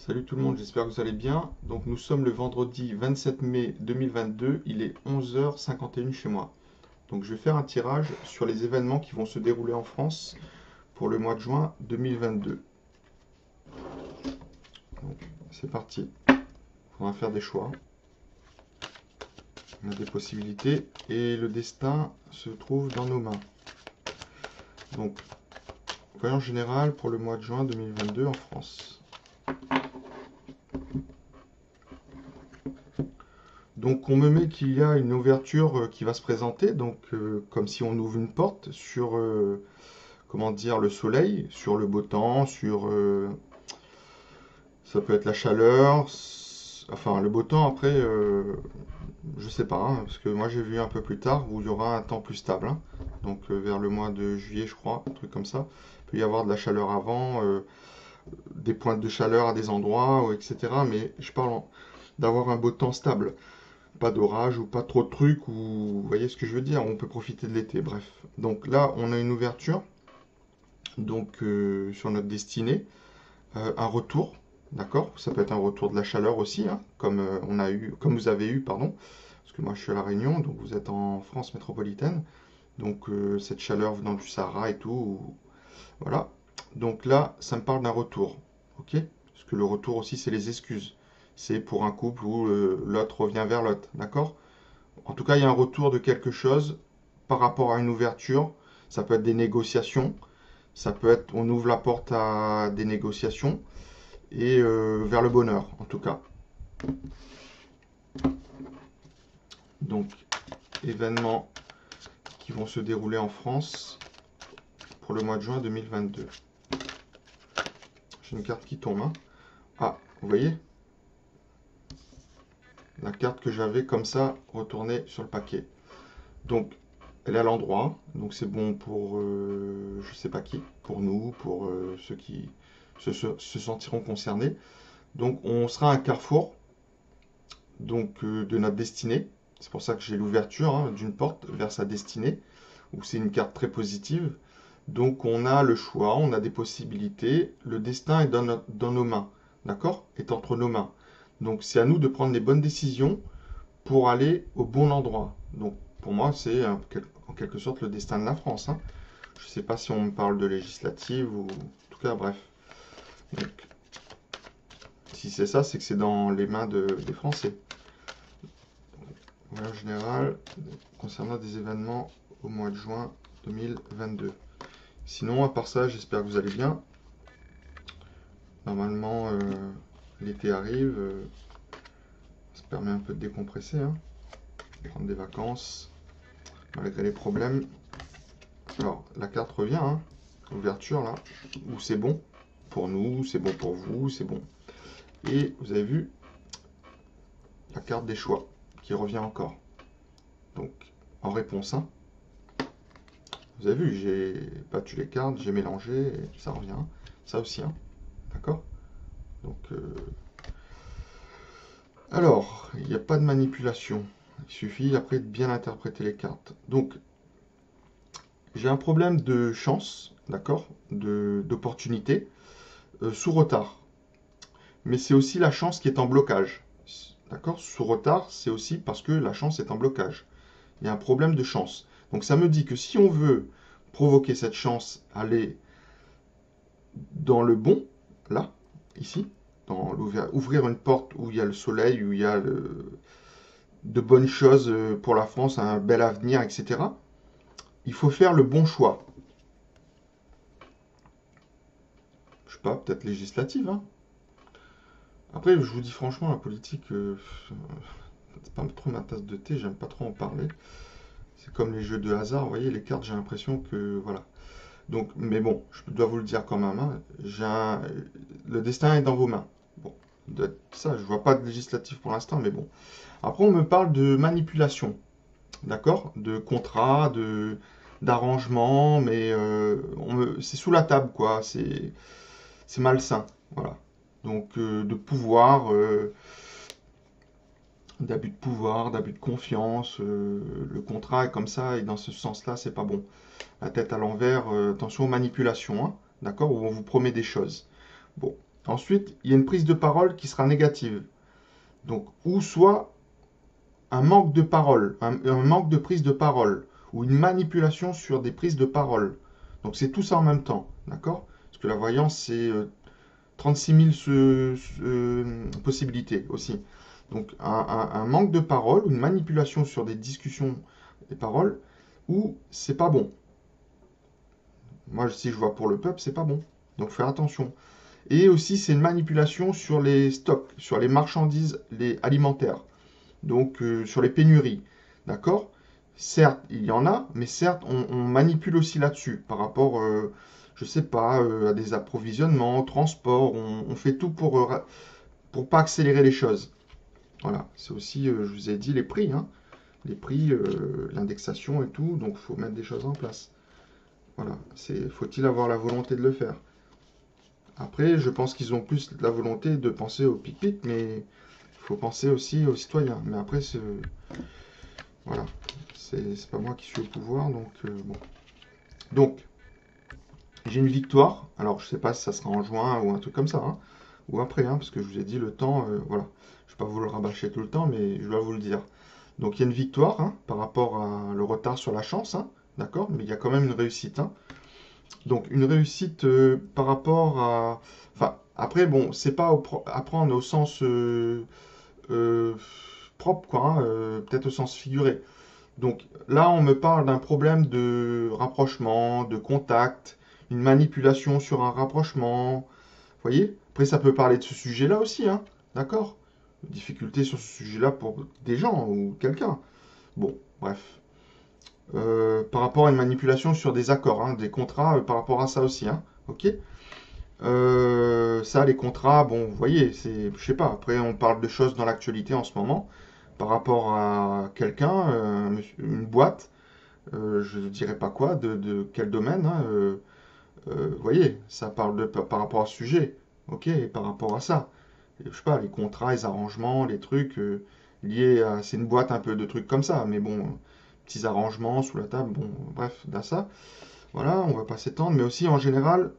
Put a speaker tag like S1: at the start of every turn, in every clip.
S1: Salut tout le monde, j'espère que vous allez bien. Donc nous sommes le vendredi 27 mai 2022, il est 11h51 chez moi. Donc je vais faire un tirage sur les événements qui vont se dérouler en France pour le mois de juin 2022. Donc c'est parti, on va faire des choix. On a des possibilités et le destin se trouve dans nos mains. Donc voyons général pour le mois de juin 2022 en France. Donc on me met qu'il y a une ouverture qui va se présenter, donc comme si on ouvre une porte sur comment dire, le soleil, sur le beau temps, sur ça peut être la chaleur, enfin le beau temps après je sais pas, hein, parce que moi j'ai vu un peu plus tard où il y aura un temps plus stable, hein. Donc vers le mois de juillet je crois, un truc comme ça. Il peut y avoir de la chaleur avant, des pointes de chaleur à des endroits, etc. Mais je parle d'avoir un beau temps stable. Pas d'orage ou pas trop de trucs, ou vous voyez ce que je veux dire, on peut profiter de l'été, bref. Donc là, on a une ouverture, donc sur notre destinée, un retour, d'accord? Ça peut être un retour de la chaleur aussi, hein, comme on a eu, comme vous avez eu, pardon, parce que moi je suis à La Réunion, donc vous êtes en France métropolitaine, donc cette chaleur venant du Sahara et tout, voilà. Donc là, ça me parle d'un retour, ok? Parce que le retour aussi, c'est les excuses. C'est pour un couple où l'autre revient vers l'autre, d'accord? En tout cas, il y a un retour de quelque chose par rapport à une ouverture. Ça peut être des négociations. Ça peut être, on ouvre la porte à des négociations et vers le bonheur, en tout cas. Donc, événements qui vont se dérouler en France pour le mois de juin 2022. J'ai une carte qui tombe, hein. Ah, vous voyez? La carte que j'avais comme ça retournée sur le paquet. Donc, elle est à l'endroit, donc c'est bon pour je sais pas qui, pour nous, pour ceux qui se sentiront concernés. Donc on sera à un carrefour donc, de notre destinée. C'est pour ça que j'ai l'ouverture, hein, d'une porte vers sa destinée, où c'est une carte très positive. Donc on a le choix, on a des possibilités. Le destin est dans nos mains, d'accord? Est entre nos mains. Donc c'est à nous de prendre les bonnes décisions pour aller au bon endroit. Donc pour moi, c'est en quelque sorte le destin de la France, hein. Je ne sais pas si on me parle de législative ou... En tout cas, bref. Donc, si c'est ça, c'est que c'est dans les mains des Français. Voilà, en général, concernant des événements au mois de juin 2022. Sinon, à part ça, j'espère que vous allez bien. Normalement, l'été arrive. Ça permet un peu de décompresser, hein, prendre des vacances, malgré les problèmes. Alors, la carte revient, hein, ouverture là, où c'est bon pour nous, c'est bon pour vous, c'est bon. Et vous avez vu la carte des choix qui revient encore. Donc, en réponse, hein, vous avez vu, j'ai battu les cartes, j'ai mélangé, et ça revient. Ça aussi, hein, d'accord? Donc, alors, il n'y a pas de manipulation. Il suffit après de bien interpréter les cartes. Donc, j'ai un problème de chance, d'accord, d'opportunité, sous retard. Mais c'est aussi la chance qui est en blocage. D'accord? Sous retard, c'est aussi parce que la chance est en blocage. Il y a un problème de chance. Donc ça me dit que si on veut provoquer cette chance, aller dans le bon, là, ici, ouvrir une porte où il y a le soleil, où il y a de bonnes choses pour la France, un bel avenir, etc., il faut faire le bon choix. Je sais pas, peut-être législative, hein. Après, je vous dis franchement, la politique, c'est pas trop ma tasse de thé, j'aime pas trop en parler. C'est comme les jeux de hasard, vous voyez, les cartes, j'ai l'impression que, voilà. Donc, mais bon, je dois vous le dire quand même, hein, le destin est dans vos mains. Bon, ça, je vois pas de législatif pour l'instant, mais bon. Après, on me parle de manipulation, d'accord? De contrat, d'arrangement, mais c'est sous la table, quoi. C'est malsain, voilà. Donc, de pouvoir, d'abus de pouvoir, d'abus de confiance. Le contrat est comme ça, et dans ce sens-là, c'est pas bon. La tête à l'envers, attention aux manipulations, hein, d'accord? Où on vous promet des choses. Bon, Ensuite, il y a une prise de parole qui sera négative. Donc, ou soit un manque de parole, un manque de prise de parole, ou une manipulation sur des prises de parole. Donc, c'est tout ça en même temps, d'accord? Parce que la voyance, c'est 36 000 possibilités aussi. Donc, un manque de parole, ou une manipulation sur des discussions, des paroles, ou c'est pas bon. Moi, si je vois pour le peuple, c'est pas bon. Donc, faire attention. Et aussi, c'est une manipulation sur les stocks, sur les marchandises alimentaires. Donc, sur les pénuries. D'accord? Certes, il y en a, mais certes, on manipule aussi là-dessus. Par rapport, je sais pas, à des approvisionnements, transports. On fait tout pour pas accélérer les choses. Voilà. C'est aussi, je vous ai dit, les prix. Hein. Les prix, l'indexation et tout. Donc, il faut mettre des choses en place. Voilà. Faut-il avoir la volonté de le faire? Après, je pense qu'ils ont plus la volonté de penser au pic-pic, mais il faut penser aussi aux citoyens. Mais après, voilà, c'est pas moi qui suis au pouvoir, donc bon. Donc, j'ai une victoire. Alors, je sais pas si ça sera en juin ou un truc comme ça, hein, ou après, hein, parce que je vous ai dit le temps, voilà. Je vais pas vous le rabâcher tout le temps, mais je dois vous le dire. Donc, il y a une victoire hein, par rapport à le retard sur la chance, hein, d'accord? Mais il y a quand même une réussite, hein. Donc une réussite par rapport à... Enfin, après, bon, c'est pas apprendre au sens euh, propre, quoi, hein, peut-être au sens figuré. Donc là, on me parle d'un problème de rapprochement, de contact, une manipulation sur un rapprochement. Vous voyez? Après, ça peut parler de ce sujet-là aussi, hein, d'accord? Difficulté sur ce sujet-là pour des gens ou quelqu'un. Bon, bref. Par rapport à une manipulation sur des accords, hein, des contrats par rapport à ça aussi. Hein, ok. Ça, les contrats, bon, vous voyez, je sais pas. Après, on parle de choses dans l'actualité en ce moment par rapport à quelqu'un, une boîte, je ne dirais pas quoi, de quel domaine. Hein, vous voyez, ça parle par rapport à ce sujet. Ok, et par rapport à ça. Et, je sais pas, les contrats, les arrangements, les trucs liés à. C'est une boîte un peu de trucs comme ça, mais bon, petits arrangements sous la table, bon, bref, dans ça. Voilà, on va pas s'étendre, mais aussi en général,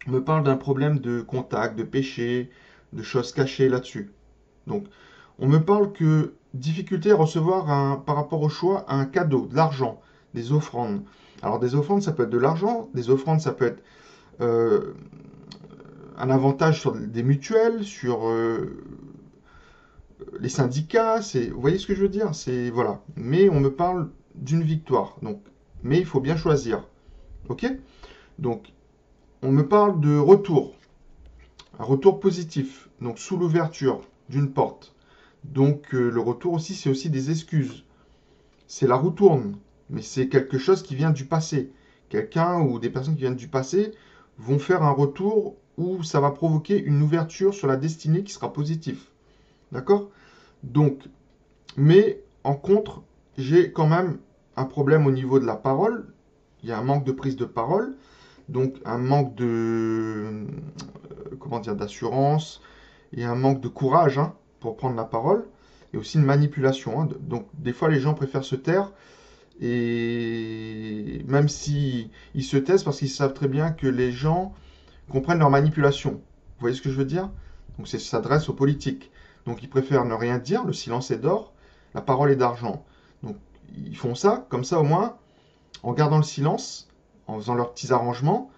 S1: on me parle d'un problème de contact, de péché, de choses cachées là-dessus. Donc, on me parle que difficulté à recevoir par rapport au choix un cadeau, de l'argent, des offrandes. Alors, des offrandes, ça peut être de l'argent, des offrandes, ça peut être euh, un avantage sur des mutuelles, sur les syndicats, vous voyez ce que je veux dire? C'est, voilà. Mais on me parle d'une victoire. Donc, mais il faut bien choisir. Ok? Donc, on me parle de retour. Un retour positif. Donc, sous l'ouverture d'une porte. Donc, le retour aussi, c'est aussi des excuses. C'est la roue tourne. Mais c'est quelque chose qui vient du passé. Quelqu'un ou des personnes qui viennent du passé vont faire un retour où ça va provoquer une ouverture sur la destinée qui sera positive. D'accord? Donc, mais en contre, j'ai quand même un problème au niveau de la parole. Il y a un manque de prise de parole, donc un manque comment dire, d'assurance et un manque de courage hein, pour prendre la parole, et aussi une manipulation. Hein. Donc des fois, les gens préfèrent se taire, et même si ils se taisent parce qu'ils savent très bien que les gens comprennent leur manipulation. Vous voyez ce que je veux dire? Donc ça s'adresse aux politiques. Donc ils préfèrent ne rien dire, le silence est d'or, la parole est d'argent. Donc ils font ça, comme ça au moins, en gardant le silence, en faisant leurs petits arrangements,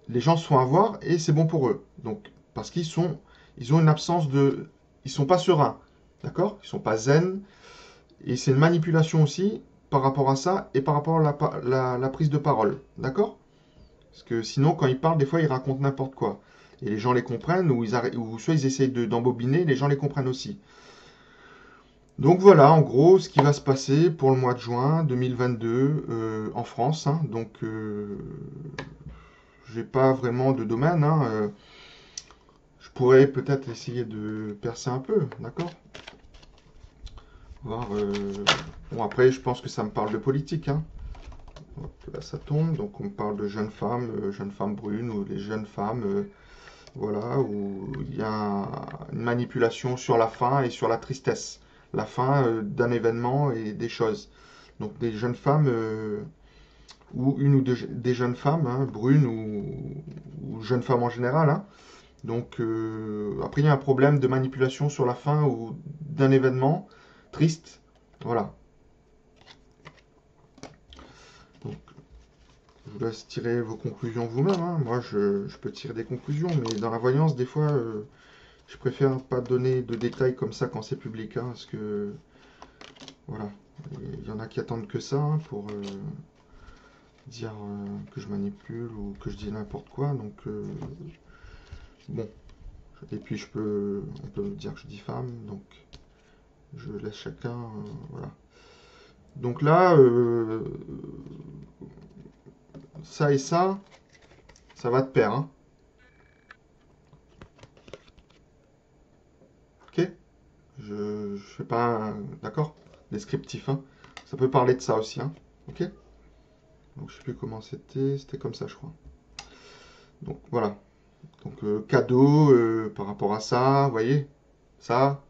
S1: les gens se font avoir et c'est bon pour eux. Donc parce ils ont une absence de, ils sont pas sereins, d'accord? Ils sont pas zen et c'est une manipulation aussi par rapport à ça et par rapport à la prise de parole, d'accord? Parce que sinon quand ils parlent, des fois ils racontent n'importe quoi. Et les gens les comprennent, ou soit ils essayent d'embobiner, les gens les comprennent aussi. Donc voilà, en gros, ce qui va se passer pour le mois de juin 2022 en France. Hein. Donc, j'ai pas vraiment de domaine. Hein. Je pourrais peut-être essayer de percer un peu, d'accord? Voir. Bon, après, je pense que ça me parle de politique. Hein. Hop, là, ça tombe. Donc, on me parle de jeunes femmes brunes, ou les jeunes femmes, voilà, où il y a une manipulation sur la faim et sur la tristesse. La fin d'un événement et des choses. Donc des jeunes femmes, ou des jeunes femmes, hein, brunes ou jeunes femmes en général, hein, Donc, après, il y a un problème de manipulation sur la fin ou d'un événement triste. Voilà. Donc, je vous laisse tirer vos conclusions vous-même, hein. Moi, je peux tirer des conclusions, mais dans la voyance, des fois, je préfère pas donner de détails comme ça quand c'est public, hein, parce que, voilà, il y en a qui attendent que ça, hein, pour dire que je manipule ou que je dis n'importe quoi. Donc, bon. Et puis, on peut dire que je diffame, donc je laisse chacun, voilà. Donc là, ça et ça va de pair, hein. Ok? Je fais pas un, d'accord? Descriptif, hein. Ça peut parler de ça aussi, hein. Ok? Donc je sais plus comment c'était comme ça, je crois. Donc voilà. Donc cadeau par rapport à ça, vous voyez? Ça,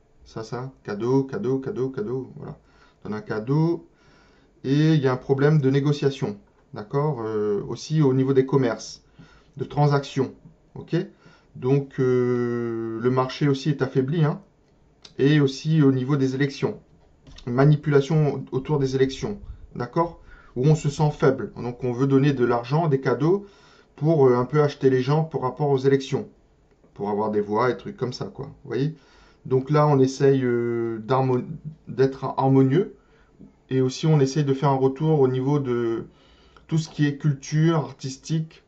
S1: cadeau, cadeau, cadeau, cadeau, voilà. On a un cadeau et il y a un problème de négociation, d'accord? Aussi au niveau des commerces, de transactions, ok? Donc le marché aussi est affaibli, hein, et aussi au niveau des élections, manipulation autour des élections, d'accord? Où on se sent faible, donc on veut donner de l'argent, des cadeaux pour un peu acheter les gens par rapport aux élections, pour avoir des voix et trucs comme ça, quoi. Vous voyez? Donc là, on essaye d'être harmonieux et aussi on essaye de faire un retour au niveau de tout ce qui est culture, artistique,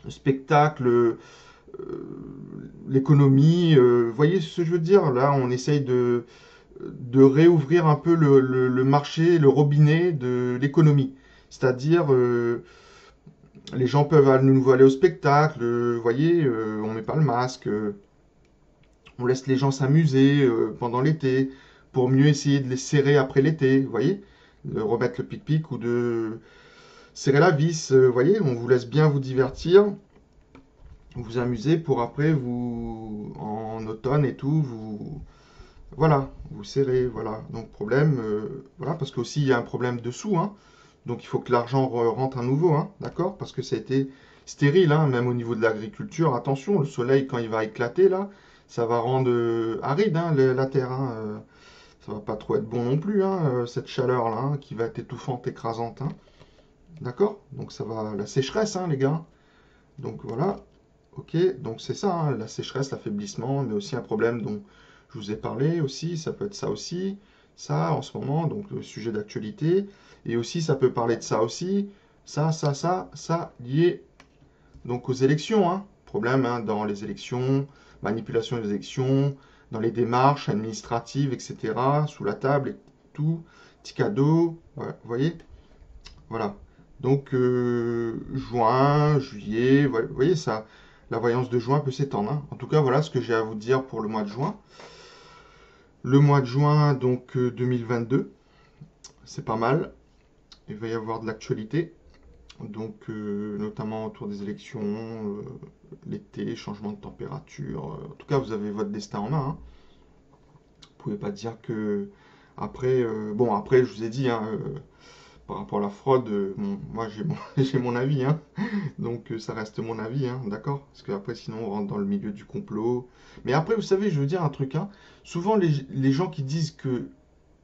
S1: spectacle, l'économie. Vous voyez ce que je veux dire? Là, on essaye de réouvrir un peu le marché, le robinet de l'économie. C'est-à-dire, les gens peuvent à nouveau aller au spectacle, vous voyez, on met pas le masque, on laisse les gens s'amuser pendant l'été, pour mieux essayer de les serrer après l'été, vous voyez, de remettre le pic-pic ou de serrer la vis, vous voyez, on vous laisse bien vous divertir, vous amuser pour après vous, en automne et tout, vous, voilà, vous serrez, voilà. Donc problème, voilà, parce qu'aussi il y a un problème de sous, hein. Donc il faut que l'argent rentre à nouveau, hein, d'accord? Parce que ça a été stérile, hein, même au niveau de l'agriculture. Attention, le soleil, quand il va éclater, là, ça va rendre aride, hein, la terre, hein. Ça va pas trop être bon non plus, hein, cette chaleur-là, hein, qui va être étouffante, écrasante, hein. D'accord? Donc ça va, la sécheresse, hein, les gars. Donc voilà, ok, donc c'est ça, hein, la sécheresse, l'affaiblissement, mais aussi un problème dont je vous ai parlé aussi, ça peut être ça aussi, ça en ce moment, donc le sujet d'actualité, et aussi ça peut parler de ça aussi, ça, lié donc aux élections, hein, problème hein, dans les élections, manipulation des élections, dans les démarches administratives, etc., sous la table et tout, petit cadeau, ouais, vous voyez, voilà. Donc, juin, juillet, vous voyez ça, la voyance de juin peut s'étendre, hein. En tout cas, voilà ce que j'ai à vous dire pour le mois de juin. Le mois de juin, donc 2022, c'est pas mal. Il va y avoir de l'actualité, donc notamment autour des élections, l'été, changement de température. En tout cas, vous avez votre destin en main, hein. Vous pouvez pas dire que après, bon après, je vous ai dit, hein, par rapport à la fraude, moi j'ai mon avis, hein. Donc ça reste mon avis, hein, d'accord? Parce qu'après sinon on rentre dans le milieu du complot. Mais après, vous savez, je veux dire un truc, hein. Souvent les gens qui disent que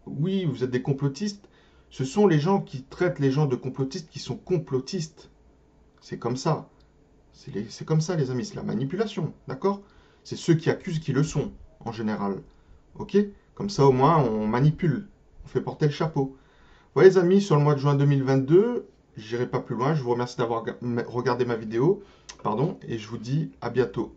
S1: oui, vous êtes des complotistes, ce sont les gens qui traitent les gens de complotistes qui sont complotistes. C'est comme ça. C'est comme ça, les amis, c'est la manipulation, d'accord? C'est ceux qui accusent qui le sont, en général. Ok? Comme ça, au moins, on manipule. On fait porter le chapeau. Voilà, les amis, sur le mois de juin 2022, j'irai pas plus loin. Je vous remercie d'avoir regardé ma vidéo. Pardon, et je vous dis à bientôt.